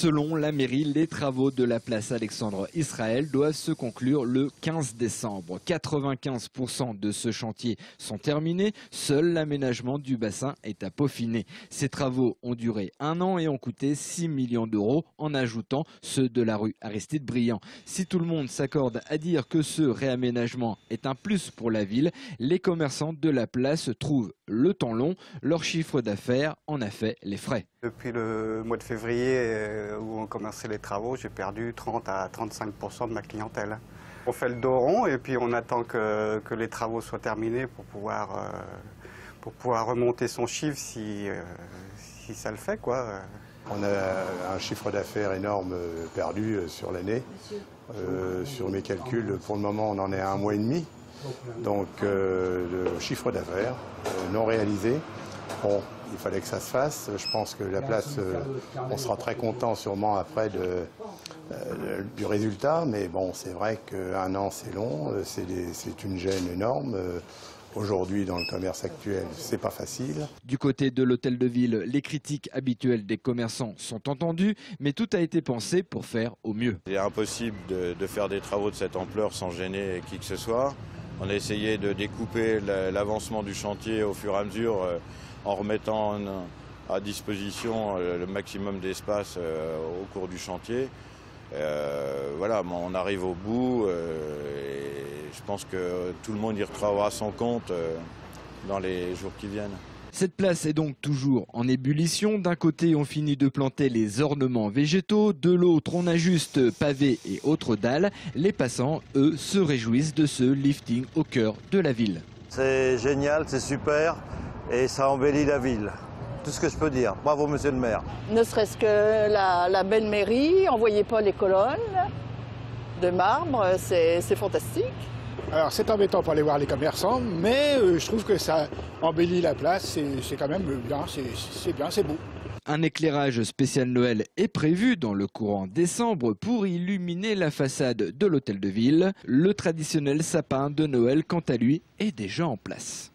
Selon la mairie, les travaux de la place Alexandre Israël doivent se conclure le 15 décembre. 95% de ce chantier sont terminés. Seul l'aménagement du bassin est à peaufiner. Ces travaux ont duré 1 an et ont coûté 6 millions d'euros en ajoutant ceux de la rue Aristide Briand. Si tout le monde s'accorde à dire que ce réaménagement est un plus pour la ville, les commerçants de la place trouvent le temps long. Leur chiffre d'affaires en a fait les frais. Depuis le mois de février où on commençait les travaux, j'ai perdu 30 à 35% de ma clientèle. On fait le dos rond et puis on attend que les travaux soient terminés pour pouvoir remonter son chiffre si ça le fait, quoi. On a un chiffre d'affaires énorme perdu sur l'année. Sur mes calculs, pour le moment, on en est à 1 mois et demi. Donc le chiffre d'affaires non réalisé. Bon, il fallait que ça se fasse. Je pense que la place, on sera très content sûrement après du résultat. Mais bon, c'est vrai qu'1 an, c'est long. C'est une gêne énorme. Aujourd'hui, dans le commerce actuel, c'est pas facile. Du côté de l'hôtel de ville, les critiques habituelles des commerçants sont entendues, mais tout a été pensé pour faire au mieux. Il est impossible de faire des travaux de cette ampleur sans gêner qui que ce soit. On a essayé de découper l'avancement du chantier au fur et à mesure en remettant à disposition le maximum d'espace au cours du chantier. Voilà, on arrive au bout et je pense que tout le monde y retrouvera son compte dans les jours qui viennent. Cette place est donc toujours en ébullition. D'un côté, on finit de planter les ornements végétaux. De l'autre, on ajuste pavés et autres dalles. Les passants, eux, se réjouissent de ce lifting au cœur de la ville. C'est génial, c'est super et ça embellit la ville. Tout ce que je peux dire. Bravo, monsieur le maire. Ne serait-ce que la belle mairie, envoyez pas les colonnes de marbre, c'est fantastique. Alors c'est embêtant pour aller voir les commerçants, mais je trouve que ça embellit la place, c'est quand même bien, c'est bien, c'est beau. Un éclairage spécial Noël est prévu dans le courant décembre pour illuminer la façade de l'hôtel de ville. Le traditionnel sapin de Noël, quant à lui, est déjà en place.